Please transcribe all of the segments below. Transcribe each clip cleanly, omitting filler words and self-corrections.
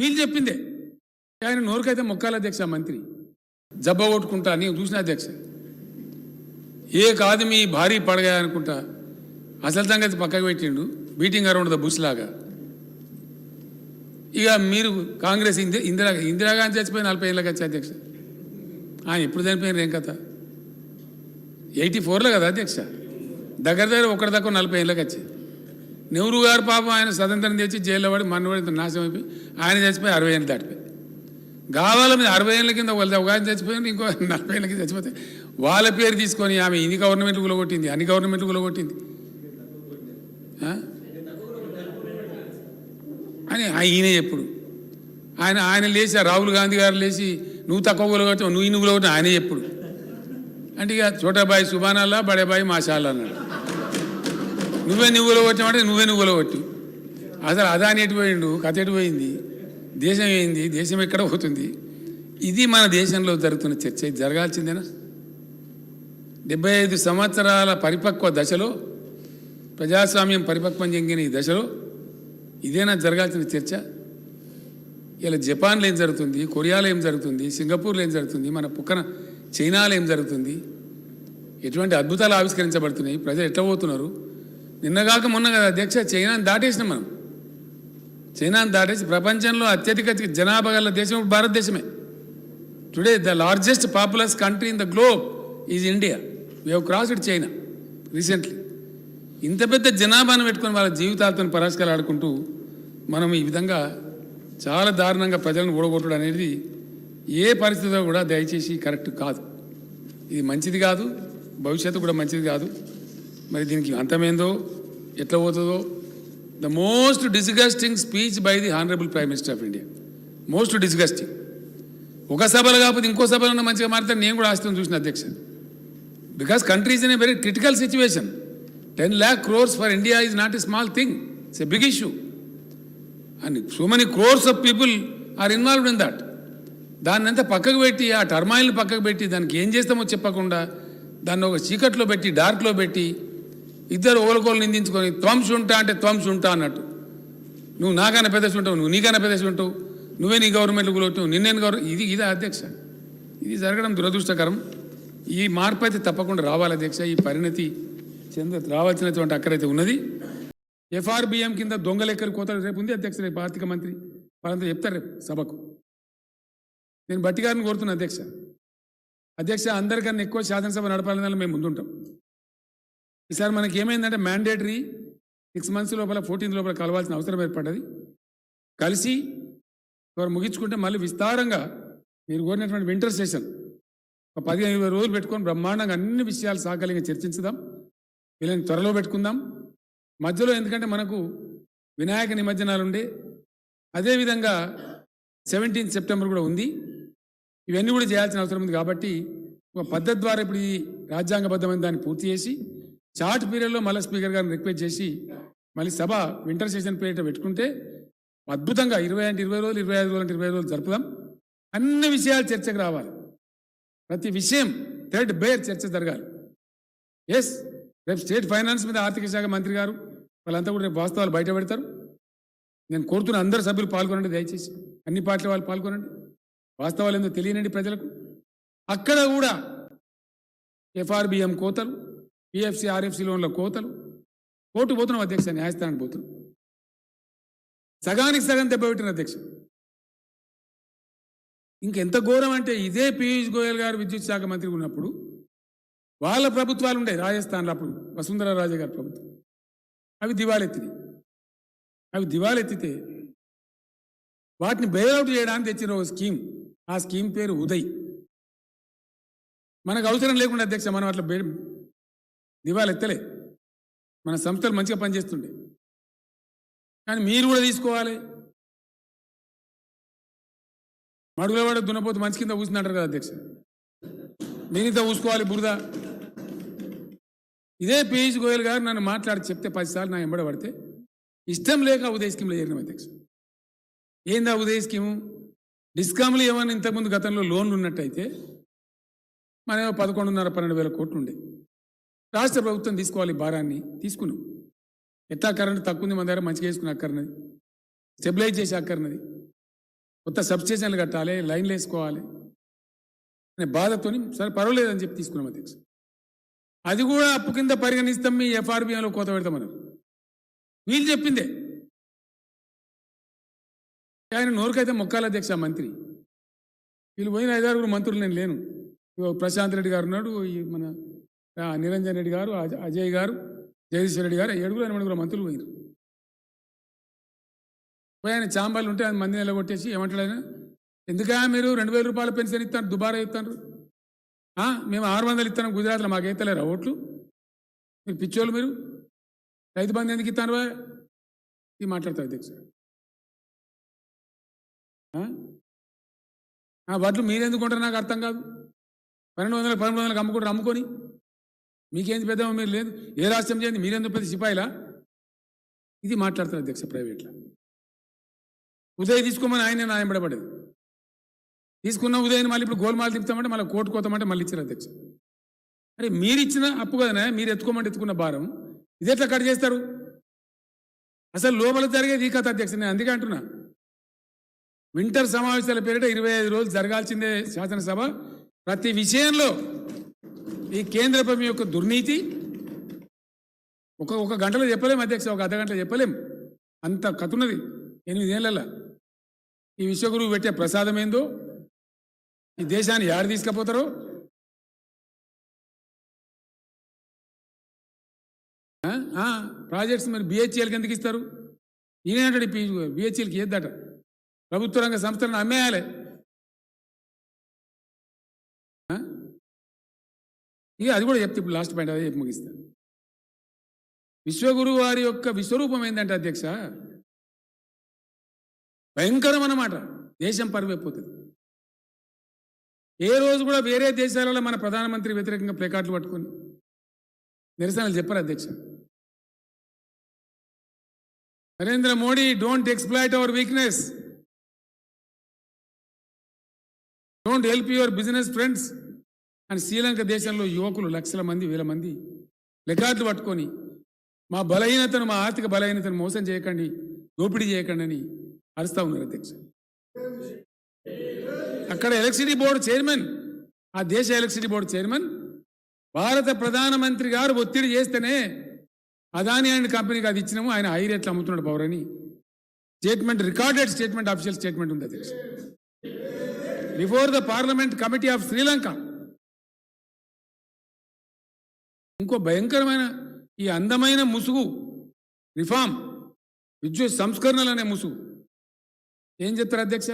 వీళ్ళు చెప్పిందే. ఆయన నోరుకైతే మొక్కాల అధ్యక్ష మంత్రి జబ్బ కొట్టుకుంటా నేను చూసిన అధ్యక్ష ఏ కాదు మీ భారీ పడగా అనుకుంటా అసలు సంగతి పక్కకు పెట్టిండు బీటింగ్ అరౌండ్ ద బుష్ లాగా. ఇక మీరు కాంగ్రెస్ ఇందిరాగాంధీ చచ్చిపోయి 40 ఏళ్ళకి వచ్చి అధ్యక్ష ఆయన ఎప్పుడు చనిపోయినారు ఏం కథ 84లో కదా అధ్యక్ష దగ్గర ఒకటి దాకా 40 ఏళ్ళకి వచ్చి నెహ్రూ గారు పాపం ఆయన స్వతంత్రం తెచ్చి జైల్లో పడి మనవాడి నాశనం అయిపోయి ఆయన చచ్చిపోయి 60 ఏళ్ళు దాటిపోయి కావాలి మీద 60 ఏళ్ళ కింద వాళ్ళ ఒక ఆయన చచ్చిపోయింది ఇంకో 40 ఏళ్ళ కింద చచ్చిపోతే వాళ్ళ పేరు తీసుకొని ఆమె ఇన్ని గవర్నమెంట్ కూలగొట్టింది అన్ని గవర్నమెంట్ కూలగొట్టింది అని ఈయన ఎప్పుడు ఆయన లేచి రాహుల్ గాంధీ గారు లేచి నువ్వు తక్కువ కూలగొట్టావు నువ్వు ఇన్ని కూలగొట్టిన ఆయన ఎప్పుడు అంటే ఇక చోటాబాయి సుబానాల్లా బడేబాయి మాషాల్లా అన్నాడు. నువ్వు కూలగొట్టామంటే నువ్వు కూలగొట్టి అసలు అదాని ఎటుపోయిండు కథ ఎటుపోయింది దేశం ఏంది దేశం ఎక్కడ పోతుంది ఇది మన దేశంలో జరుగుతున్న చర్చ ఇది జరగాల్సిందేనా 75 సంవత్సరాల పరిపక్వ దశలో ప్రజాస్వామ్యం పరిపక్వం చెందిన ఈ దశలో ఇదేనా జరగాల్సిన చర్చ? ఇలా జపాన్లో ఏం జరుగుతుంది, కొరియాలో ఏం జరుగుతుంది, సింగపూర్లో ఏం జరుగుతుంది, మన పక్కన చైనాలో ఏం జరుగుతుంది, ఎటువంటి అద్భుతాలు ఆవిష్కరించబడుతున్నాయి, ప్రజలు ఎట్లా పోతున్నారు. నిన్నగాక మొన్న కదా అధ్యక్ష చైనాని దాటేసినాం మనం. చైనాని దాటేసి ప్రపంచంలో అత్యధిక జనాభా గల దేశం భారతదేశమే. Today the largest populous country in the globe is India. We have crossed China recently. ఇంత పెద్ద జనాభాను పెట్టుకొని వాళ్ళ జీవితాలతో పరాస్కాలు ఆడుకుంటూ మనం ఈ విధంగా చాలా దారుణంగా ప్రజలను ఓడగొట్టడం అనేది ఏ పరిస్థితిలో కూడా దయచేసి కరెక్ట్ కాదు. ఇది మంచిది కాదు, భవిష్యత్తు కూడా మంచిది కాదు. మరి దీనికి అంతమేందో ఎట్లా పోతుందో. The most disgusting speech by the honourable prime minister of India. Most disgusting. ఒక సభలో కాకపోతే ఇంకో సభలో మంచిగా మారితే నేను కూడా ఆస్తుని చూసిన అధ్యక్ష. Because country is in a very critical situation. 10 lakh crores for India is not a small thing. It's a big issue. And so many crores of people are involved in that. దాన్ని అంతా పక్కకు పెట్టి ఆ టర్మాయిల్ని పక్కకు పెట్టి దానికి ఏం చేస్తామో చెప్పకుండా దాన్ని ఒక చీకట్లో పెట్టి డార్క్లో పెట్టి ఇద్దరు ఓలకోలు నిందించుకొని త్వంశుంటా అంటే త్వంశుంటా అన్నట్టు. నువ్వు నాకన్నా పెద్దసి ఉంటావు, నువ్వు నీకన్నా పెద్దసి ఉంటావు, నువ్వే నీ గవర్నమెంట్లు కూలొట్టావు, నిన్నేను ఇదే అధ్యక్ష. ఇది జరగడం దురదృష్టకరం. ఈ మార్పు అయితే తప్పకుండా రావాలి అధ్యక్ష. ఈ పరిణతి రావాల్సినటువంటి అక్కడైతే ఉన్నది. ఎఫ్ఆర్బిఎం కింద దొంగ లెక్కలు కోతలు రేపు ఉంది అధ్యక్ష. రేపు ఆర్థిక మంత్రి వాళ్ళంతా చెప్తారు రేపు సభకు. నేను బట్టి గారిని కోరుతున్నా అధ్యక్ష అందరికన్నా ఎక్కువ శాసనసభ నడపాలని మేము ముందుంటాం. ఈసారి మనకి ఏమైందంటే మ్యాండేటరీ 6 months లోపల 14th లోపల కలవాల్సిన అవసరం ఏర్పడ్డది. కలిసి ముగించుకుంటే మళ్ళీ విస్తారంగా మీరు కోరినటువంటి వింటర్ సెషన్ ఒక 15-20 రోజులు పెట్టుకొని బ్రహ్మాండంగా అన్ని విషయాలు సాకలింగా చర్చించుదాం. వీళ్ళని త్వరలో పెట్టుకుందాం. మధ్యలో ఎందుకంటే మనకు వినాయక నిమజ్జనాలు ఉండే, అదేవిధంగా 17th September కూడా ఉంది. ఇవన్నీ కూడా చేయాల్సిన అవసరం ఉంది. కాబట్టి ఒక పద్ధతి ద్వారా ఇప్పుడు ఈ రాజ్యాంగబద్ధమైన దాన్ని పూర్తి చేసి షార్ట్ పీరియడ్లో మళ్ళీ స్పీకర్ గారిని రిక్వెస్ట్ చేసి మళ్ళీ సభ వింటర్ సెషన్ పీరియడ్ పెట్టుకుంటే అద్భుతంగా 20 అంటే 20 రోజులు, 25 రోజులు అంటే 25 రోజులు జరుపుదాం. అన్ని విషయాలు చర్చకు రావాలి. ప్రతి విషయం థ్రెడ్ బేర్ చర్చ జరగాలి. ఎస్, రేపు స్టేట్ ఫైనాన్స్ మీద ఆర్థిక శాఖ మంత్రి గారు వాళ్ళంతా కూడా రేపు వాస్తవాలు బయట పెడతారు. నేను కోరుతున్న అందరు సభ్యులు పాల్గొనండి, దయచేసి అన్ని పార్టీల వాళ్ళు పాల్గొనండి. వాస్తవాలు ఏందో తెలియనండి ప్రజలకు. అక్కడ కూడా ఎఫ్ఆర్బిఎం కోతలు, పిఎఫ్సి ఆర్ఎఫ్సి లోన్ల కోతలు, కోర్టు పోతున్నాం అధ్యక్ష, న్యాయస్థానానికి పోతున్నాం. సగానికి సగం దెబ్బపెట్టిన అధ్యక్ష. ఇంకెంత ఘోరం అంటే ఇదే పీయూష్ గోయల్ గారు విద్యుత్ శాఖ మంత్రి ఉన్నప్పుడు వాళ్ళ ప్రభుత్వాలు ఉండే రాజస్థాన్లో, అప్పుడు వసుంధరా రాజే గారి ప్రభుత్వం, అవి దివాలెత్తితే వాటిని బెయిల్అవుట్ చేయడానికి తెచ్చిన ఒక స్కీమ్. ఆ స్కీమ్ పేరు ఉదయ్. మనకు అవసరం లేకుండా అధ్యక్ష మనం అట్లా దివాలెత్తలే. మన సంస్థలు మంచిగా పనిచేస్తుండే. కానీ మీరు కూడా తీసుకోవాలి. మడుగుల వాడ దున్నపోతు మంచి కింద కూర్చుంటారు కదా అధ్యక్ష, నేనింత ఊసుకోవాలి బురద. ఇదే పీయూష్ గోయల్ గారు నన్ను మాట్లాడి చెప్తే 10 సార్లు నా ఎంబడ పడితే ఇష్టం లేక ఉదయ్ స్కీమ్లో చేరినాం అధ్యక్ష. ఏందా ఉదయ్ స్కీము? డిస్కామ్లు ఏమన్నా ఇంతకుముందు గతంలో లోన్లు ఉన్నట్టయితే మనం 11,500-12,000 కోట్లు ఉండే. రాష్ట్ర ప్రభుత్వం తీసుకోవాలి భారాన్ని, తీసుకున్నాం. ఎట్లా కరెంట్ తక్కువ ఉంది మన దగ్గర, మంచిగా వేసుకుని అక్కర్నది, స్టెబిలైజ్ చేసి అక్కర్నది. కొత్త సబ్స్టేషన్లు కట్టాలి, లైన్లు వేసుకోవాలి అనే బాధతోని సరే పర్వాలేదని చెప్పి తీసుకున్నాం అధ్యక్ష. అది కూడా అప్పు కింద పరిగణిస్తాం, మీ ఎఫ్ఆర్బిఐలో కోత పెడతామన్నారు. వీళ్ళు చెప్పిందే. ఆయన నోరుకైతే మొక్కాల అధ్యక్ష మంత్రి. వీళ్ళు పోయిన 5-6 మంత్రులు నేను లేను. ప్రశాంత్ రెడ్డి గారు ఉన్నాడు, ఈ మన నిరంజన్ రెడ్డి గారు, అజయ్ గారు, జగదీశ్వర్ రెడ్డి గారు, 7-8 మంత్రులు పోయినారు. పోయి ఆయన చాంబాలు ఉంటే ఆయన మంది నిలగొట్టేసి ఏమంటాడు ఆయన, ఎందుకా మీరు 2,000 రూపాయల పెన్షన్ ఇస్తాను, దుబారా ఇస్తాను, మేము 600 ఇస్తాను గుజరాత్లో, మాకు ఎత్తలేరా ఓట్లు, మీరు పిచ్చోళ్ళు, మీరు రైతు బంధు ఎందుకు ఇస్తాను ఇది మాట్లాడతారు అధ్యక్ష. వడ్లు మీరెందుకు ఉంటారు నాకు అర్థం కాదు. 1200-1300 అమ్ముకుంటారు, అమ్ముకొని మీకేంది పెద్ద మీరు లేదు, ఏ రాష్ట్రం చేయండి, మీరెందుకు పెద్ద సిపాయిలా, ఇది మాట్లాడతారు అధ్యక్ష. ప్రైవేట్లో ఉదయ్ తీసుకోమని ఆయన న్యాయంపడబడేది, తీసుకున్న ఉదయం మళ్ళీ ఇప్పుడు గోల్మాలు తిప్పుతామంటే మళ్ళీ కోర్టు కోతామంటే మళ్ళీ ఇచ్చారు అధ్యక్ష. అరే మీరు ఇచ్చిన అప్పు కదనే, మీరు ఎత్తుకోమంటే ఎత్తుకున్న భారం ఇది ఎట్లా కట్ చేస్తారు? అసలు లోపల జరిగేది ఈ కథ అధ్యక్ష. నేను అందుకే అంటున్నా, వింటర్ సమావేశాల పేరిట 25 రోజులు జరగాల్సిందే శాసనసభ. ప్రతి విషయంలో ఈ కేంద్ర ప్రభుత్వం యొక్క దుర్నీతి ఒక గంటలో చెప్పలేం అధ్యక్ష, ఒక అర్ధగంటలో చెప్పలేం, అంత కథ ఉన్నది 8 ఏళ్ళ. ఈ విశ్వగురువు పెట్టే ప్రసాదం ఏందో, ఈ దేశాన్ని యారు తీసుకుపోతారో, ప్రాజెక్ట్స్ మరి బిహెచ్ఎల్కి ఎందుకు ఇస్తారు? ఈయనంటాడు బిహెచ్ఎల్కి ఏద్దట, ప్రభుత్వ రంగ సంస్థలను అమ్మేయాలి. ఇక అది కూడా చెప్తే ఇప్పుడు లాస్ట్ పాయింట్ అదే చెప్పి ముగిస్తాను. విశ్వగురు వారి యొక్క విశ్వరూపం ఏంటంటే అధ్యక్ష, భయంకరం అన్నమాట. దేశం పరువైపోతుంది. ఏ రోజు కూడా వేరే దేశాలలో మన ప్రధానమంత్రి వ్యతిరేకంగా ప్లేకార్డులు పట్టుకొని నిరసనలు చెప్పారు అధ్యక్ష. Narendra Modi, don't exploit hour weakness, don't help your business friends అని శ్రీలంక దేశంలో యువకులు లక్షల మంది, వేల మంది ప్లేకార్డులు పట్టుకొని మా బలహీనతను, మా ఆర్థిక బలహీనతను మోసం చేయకండి, దోపిడీ చేయకండి అని అరుస్తా ఉన్నారు అధ్యక్ష. అక్కడ ఎలక్ట్రిసిటీ బోర్డు చైర్మన్, ఆ దేశ ఎలక్ట్రిసిటీ బోర్డు చైర్మన్ భారత ప్రధానమంత్రి గారు ఒత్తిడి చేస్తేనే అదాని అండ్ కంపెనీకి అది ఇచ్చినాము, ఆయన హై రేట్లు అమ్ముతున్నాడు పవర్ అని statement, recorded statement, official statement ఉంది అధ్యక్ష. Before the parliament committee of Sri Lanka. ఇంకో భయంకరమైన ఈ అందమైన ముసుగు, రిఫార్మ్, విద్యుత్ సంస్కరణలు అనే ముసుగు ఏం చెప్తారు అధ్యక్ష?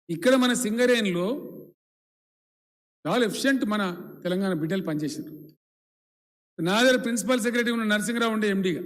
ఇక్కడ మన సింగరేణిలో చాలా ఎఫిషియెంట్ మన తెలంగాణ బిడ్డలు పనిచేశారు. నా దగ్గర ప్రిన్సిపల్ సెక్రటరీ ఉన్న నరసింహరావు ఉండే ఎండీగా